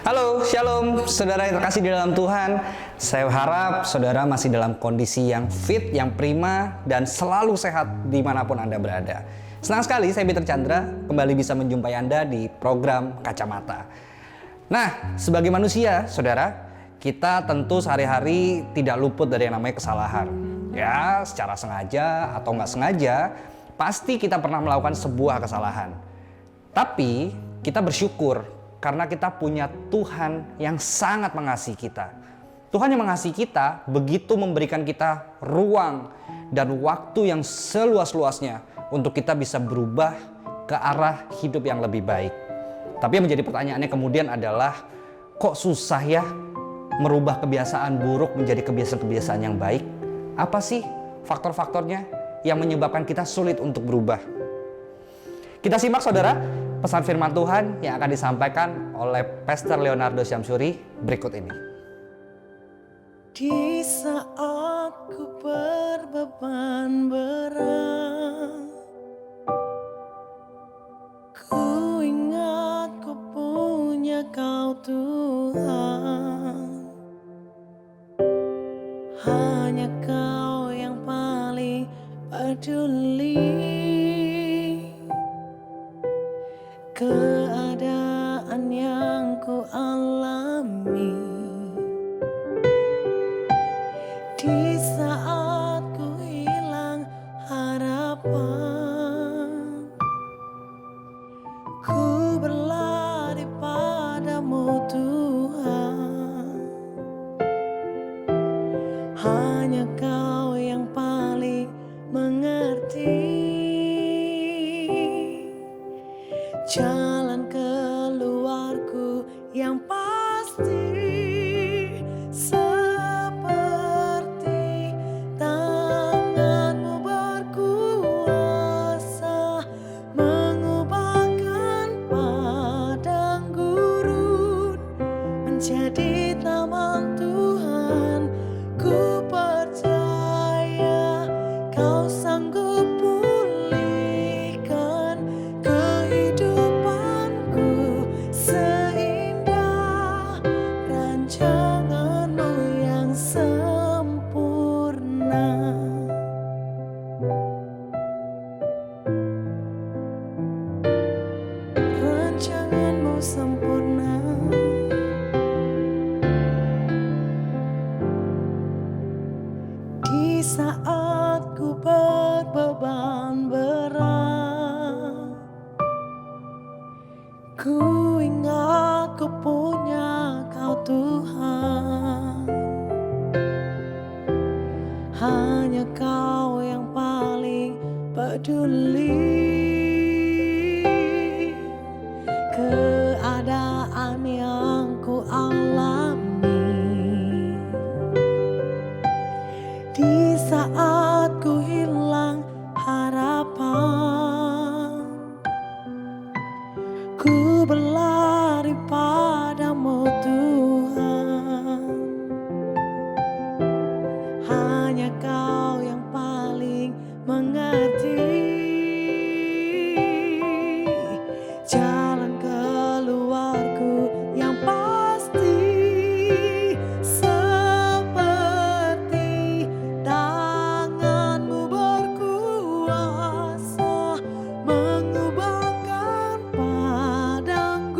Halo, Shalom, saudara yang terkasih di dalam Tuhan. Saya harap saudara masih dalam kondisi yang fit, yang prima, dan selalu sehat dimanapun Anda berada. Senang sekali saya Peter Chandra kembali bisa menjumpai Anda di program Kacamata. Nah, sebagai manusia, saudara, kita tentu sehari-hari tidak luput dari yang namanya kesalahan. Ya, secara sengaja atau nggak sengaja, pasti kita pernah melakukan sebuah kesalahan. Tapi, kita bersyukur karena kita punya Tuhan yang sangat mengasihi kita. Tuhan yang mengasihi kita begitu memberikan kita ruang dan waktu yang seluas-luasnya untuk kita bisa berubah ke arah hidup yang lebih baik. Tapi yang menjadi pertanyaannya kemudian adalah, kok susah ya merubah kebiasaan buruk menjadi kebiasaan-kebiasaan yang baik? Apa sih faktor-faktornya yang menyebabkan kita sulit untuk berubah? Kita simak saudara pesan firman Tuhan yang akan disampaikan oleh Pastor Leonardo Syamsuri berikut ini. Di saat ku berbeban berat, ku ingat ku punya Kau Tuhan. Hanya Kau yang paling peduli. Keadaan yang ku alami di saat ku hilang harapan, ku berlari padamu Tuhan. Hanya Kau yang paling mengerti jalan keluarku yang pasti, seperti tangan-Mu berkuasa mengubahkan padang gurun menjadi taman Tuhan. Ku percaya Kau sanggup pulihkan kehidupanku seindah rancangan-Mu yang sempurna. Rancangan-Mu sempurna. Di saat ku berbeban berat, ku ingat ku punya Kau Tuhan. Hanya Kau yang paling peduli. Keadaan yang ku alami di saat ku hilang harapan, ku berlari padamu Tuhan. Hanya Kau yang paling mengerti jalan keluarku yang pasti, seperti tangan-Mu berkuasa mengubahkan padang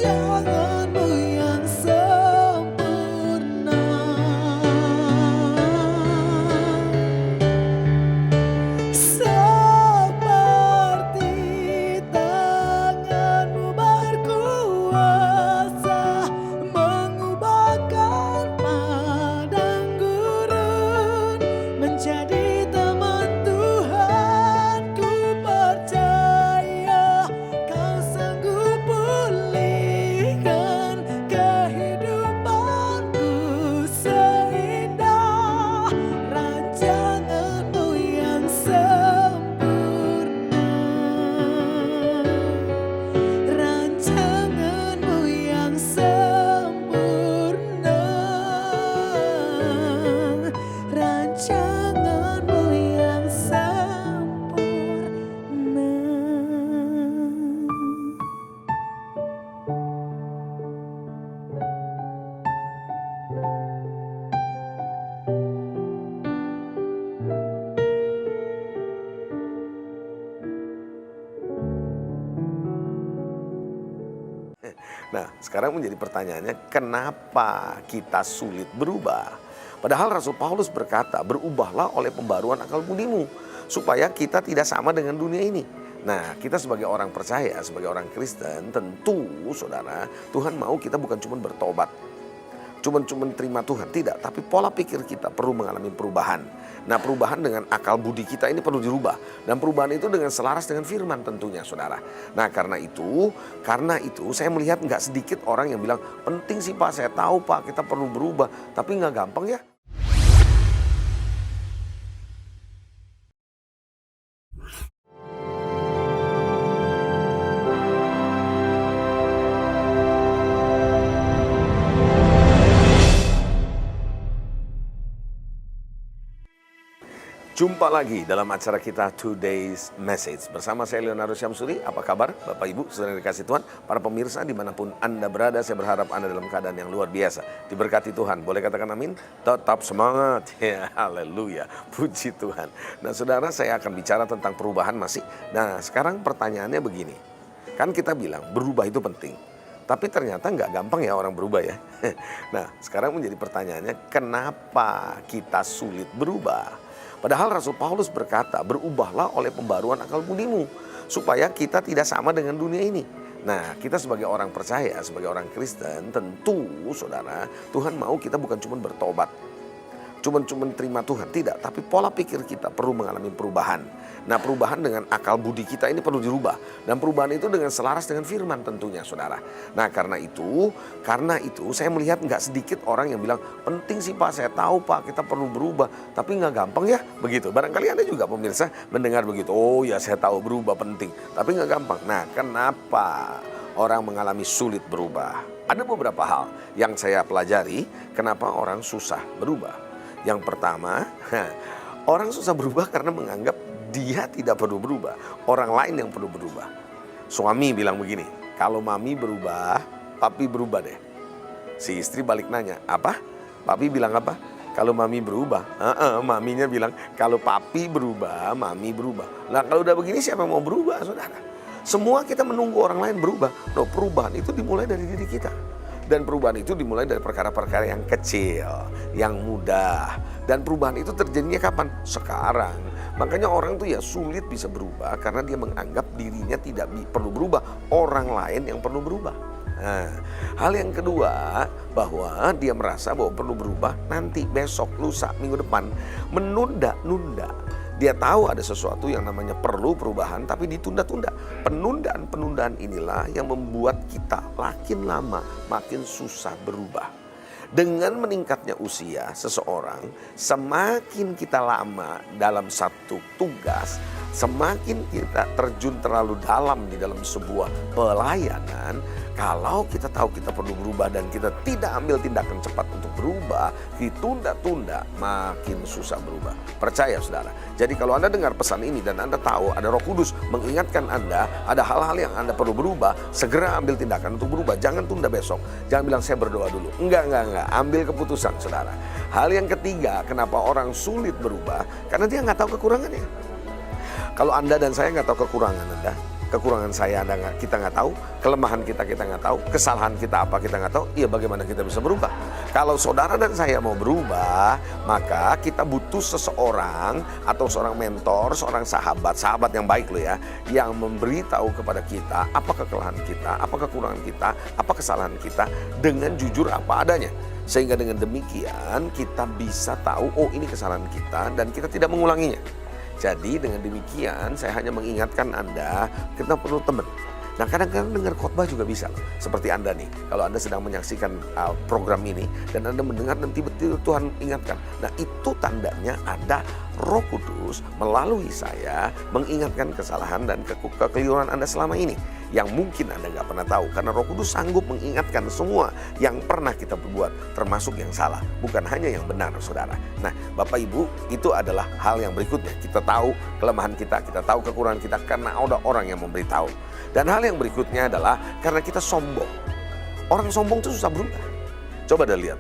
rancanganmu yang sempurna. Seperti tanganmu berkuasa mengubahkan padang gurun menjadi taman Tuhan. Ku percaya Kau sanggup pulihkan kehidupanku seindah rancanganmu yang sempurna. Rancanganmu yang sempurna. Rancanganmu yang sempurna. Nah, sekarang menjadi pertanyaannya, kenapa kita sulit berubah? Padahal Rasul Paulus berkata, berubahlah oleh pembaruan akal budimu, supaya kita tidak sama dengan dunia ini. Nah, kita sebagai orang percaya, sebagai orang Kristen, tentu saudara, Tuhan mau kita bukan cuma bertobat, cuma terima Tuhan, tidak. Tapi pola pikir kita perlu mengalami perubahan. Nah, perubahan dengan akal budi kita ini perlu dirubah. Dan perubahan itu dengan selaras dengan firman tentunya saudara. Nah, karena itu saya melihat nggak sedikit orang yang bilang, penting sih Pak, saya tahu Pak kita perlu berubah. Tapi nggak gampang ya. Jumpa lagi dalam acara kita Today's Message. Bersama saya Leonardo Syamsuri. Apa kabar Bapak Ibu, saudara yang dikasih Tuhan? Para pemirsa dimanapun Anda berada, saya berharap Anda dalam keadaan yang luar biasa. Diberkati Tuhan. Boleh katakan amin? Tetap semangat. Ya, haleluya. Puji Tuhan. Nah saudara, saya akan bicara tentang perubahan masih. Nah sekarang pertanyaannya begini. Kan kita bilang berubah itu penting. Tapi ternyata nggak gampang ya orang berubah ya. Nah sekarang menjadi pertanyaannya, kenapa kita sulit berubah? Padahal Rasul Paulus berkata, berubahlah oleh pembaruan akal budimu, supaya kita tidak sama dengan dunia ini. Nah, kita sebagai orang percaya, sebagai orang Kristen, tentu saudara, Tuhan mau kita bukan cuma bertobat, cuma terima Tuhan, tidak. Tapi pola pikir kita perlu mengalami perubahan. Nah, perubahan dengan akal budi kita ini perlu dirubah. Dan perubahan itu dengan selaras dengan firman tentunya saudara. Nah, karena itu saya melihat nggak sedikit orang yang bilang, penting sih Pak, saya tahu Pak kita perlu berubah. Tapi nggak gampang ya, begitu. Barangkali Anda juga pemirsa mendengar begitu. Oh ya, saya tahu berubah penting, tapi nggak gampang. Nah, kenapa orang mengalami sulit berubah? Ada beberapa hal yang saya pelajari kenapa orang susah berubah. Yang pertama, orang susah berubah karena menganggap dia tidak perlu berubah. Orang lain yang perlu berubah. Suami bilang begini, kalau mami berubah, papi berubah deh. Si istri balik nanya, apa? Papi bilang apa? Kalau mami berubah. Maminya bilang, kalau papi berubah, mami berubah. Nah kalau udah begini siapa yang mau berubah saudara? Semua kita menunggu orang lain berubah. No, perubahan itu dimulai dari diri kita. Dan perubahan itu dimulai dari perkara-perkara yang kecil, yang mudah. Dan perubahan itu terjadinya kapan? Sekarang. Makanya orang tuh ya sulit bisa berubah karena dia menganggap dirinya tidak perlu berubah. Orang lain yang perlu berubah. Nah, hal yang kedua, bahwa dia merasa bahwa perlu berubah nanti, besok, lusa, minggu depan. Menunda-nunda. Dia tahu ada sesuatu yang namanya perlu perubahan tapi ditunda-tunda. Penundaan-penundaan inilah yang membuat kita makin lama makin susah berubah. Dengan meningkatnya usia seseorang, semakin kita lama dalam satu tugas, semakin kita terjun terlalu dalam di dalam sebuah pelayanan. Kalau kita tahu kita perlu berubah dan kita tidak ambil tindakan cepat untuk berubah, ditunda-tunda, makin susah berubah. Percaya saudara. Jadi kalau Anda dengar pesan ini dan Anda tahu ada Roh Kudus mengingatkan Anda, ada hal-hal yang Anda perlu berubah, segera ambil tindakan untuk berubah. Jangan tunda besok. Jangan bilang saya berdoa dulu. Enggak. Ambil keputusan saudara. Hal yang ketiga, kenapa orang sulit berubah? Karena dia nggak tahu kekurangannya. Kalau Anda dan saya nggak tahu kekurangan Anda, kekurangan saya kita nggak tahu, kelemahan kita nggak tahu, kesalahan kita apa kita nggak tahu, ya bagaimana kita bisa berubah? Kalau saudara dan saya mau berubah, maka kita butuh seseorang atau seorang mentor, seorang sahabat yang baik loh ya, yang memberitahu kepada kita apa kekalahan kita, apa kekurangan kita, apa kesalahan kita dengan jujur apa adanya. Sehingga dengan demikian kita bisa tahu, oh ini kesalahan kita dan kita tidak mengulanginya. Jadi dengan demikian saya hanya mengingatkan Anda, kita perlu teman. Nah kadang-kadang dengar khotbah juga bisa. Seperti Anda nih, kalau Anda sedang menyaksikan program ini dan Anda mendengar dan tiba-tiba Tuhan ingatkan. Nah itu tandanya ada Roh Kudus melalui saya mengingatkan kesalahan dan kekeliruan Anda selama ini. Yang mungkin Anda nggak pernah tahu, karena Roh Kudus sanggup mengingatkan semua yang pernah kita perbuat, termasuk yang salah, bukan hanya yang benar, saudara. Nah, Bapak Ibu, itu adalah hal yang berikutnya. Kita tahu kelemahan kita tahu kekurangan kita karena ada orang yang memberitahu. Dan hal yang berikutnya adalah karena kita sombong. Orang sombong itu susah berubah. Coba Anda lihat.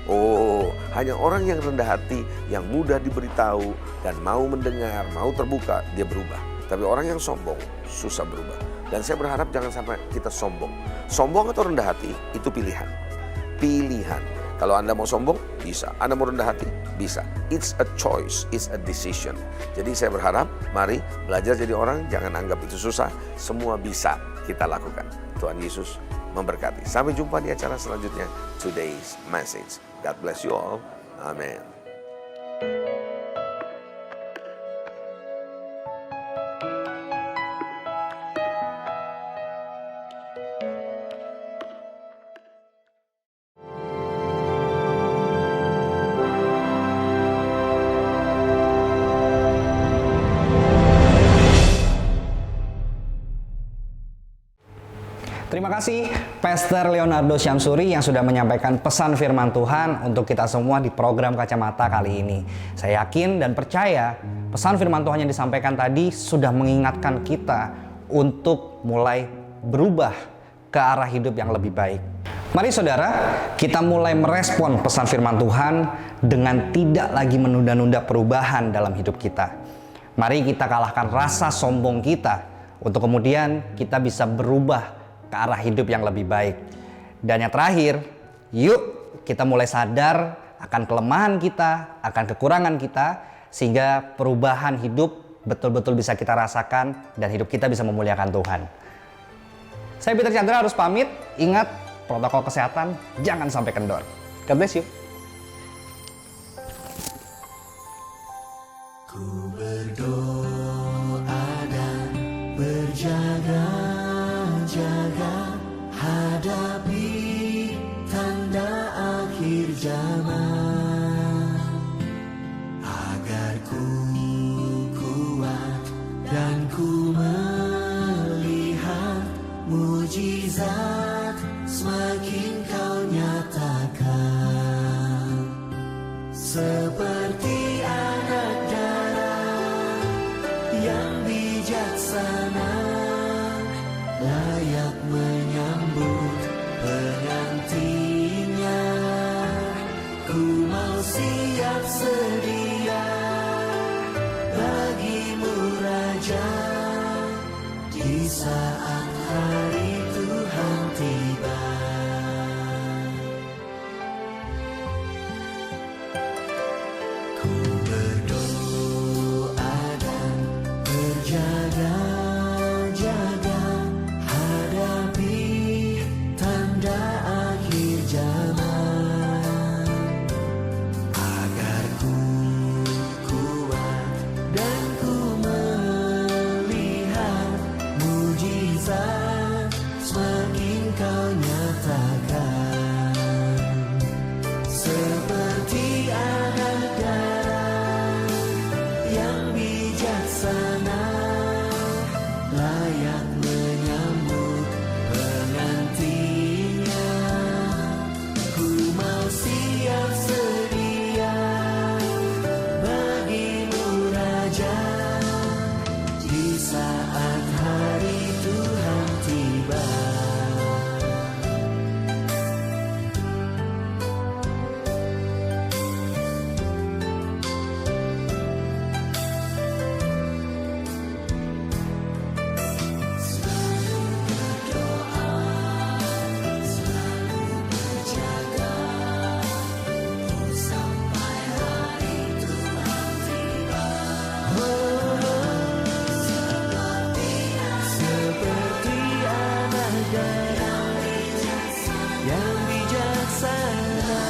Oh, hanya orang yang rendah hati, yang mudah diberitahu, dan mau mendengar, mau terbuka, dia berubah. Tapi orang yang sombong, susah berubah. Dan saya berharap jangan sampai kita sombong. Sombong atau rendah hati, itu pilihan. Pilihan. Kalau Anda mau sombong, bisa. Anda mau rendah hati, bisa. It's a choice, it's a decision. Jadi saya berharap, mari belajar jadi orang, jangan anggap itu susah. Semua bisa kita lakukan. Tuhan Yesus memberkati. Sampai jumpa di acara selanjutnya, Today's Message. God bless you all. Amen. Terima kasih Pastor Leonardo Syamsuri yang sudah menyampaikan pesan firman Tuhan untuk kita semua di program Kacamata kali ini. Saya yakin dan percaya pesan firman Tuhan yang disampaikan tadi sudah mengingatkan kita untuk mulai berubah ke arah hidup yang lebih baik. Mari saudara, kita mulai merespon pesan firman Tuhan dengan tidak lagi menunda-nunda perubahan dalam hidup kita. Mari kita kalahkan rasa sombong kita untuk kemudian kita bisa berubah ke arah hidup yang lebih baik. Dan yang terakhir, yuk kita mulai sadar akan kelemahan kita, akan kekurangan kita, sehingga perubahan hidup betul-betul bisa kita rasakan dan hidup kita bisa memuliakan Tuhan. Saya Peter Chandra harus pamit. Ingat protokol kesehatan, jangan sampai kendor. God bless you. Ku berdoa dan berjaga-jaga hadapi tanda akhir zaman, agar ku kuat dan ku melihat mujizat semakin kau nyatakan, seperti anak darah yang bijaksana, layak menyambut pengantinnya. Ku mau siap sedia bagimu Raja, di saat hari Tuhan tiba. Ku berdoa dan berjaga-jaga hadapi tanda akhir zaman, agar ku kuat dan ku melihat mujizat semakin kau nyatakan, seperti anak darah yang bijaksana, layak menyambut pengantinnya. Ku mau siap sedia bagimu Raja, di saat hari Tuhan tiba. negara yang bijaksana.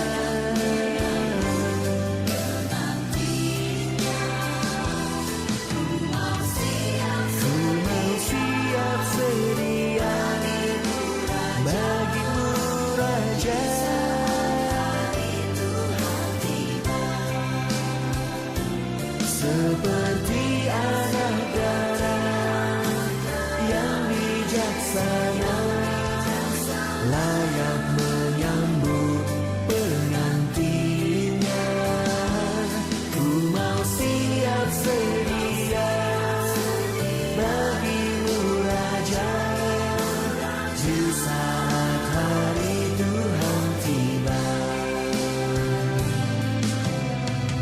Ku mau siap sedia bagimu Raja. Seperti anak darah yang bijaksana, layak menyambut pengantinnya. Ku mau siap sedia bagimu Raja, di saat hari Tuhan tiba.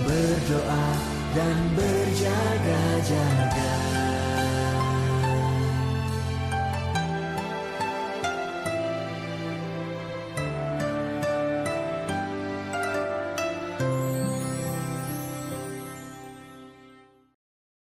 Berdoa dan berjaga-jaga.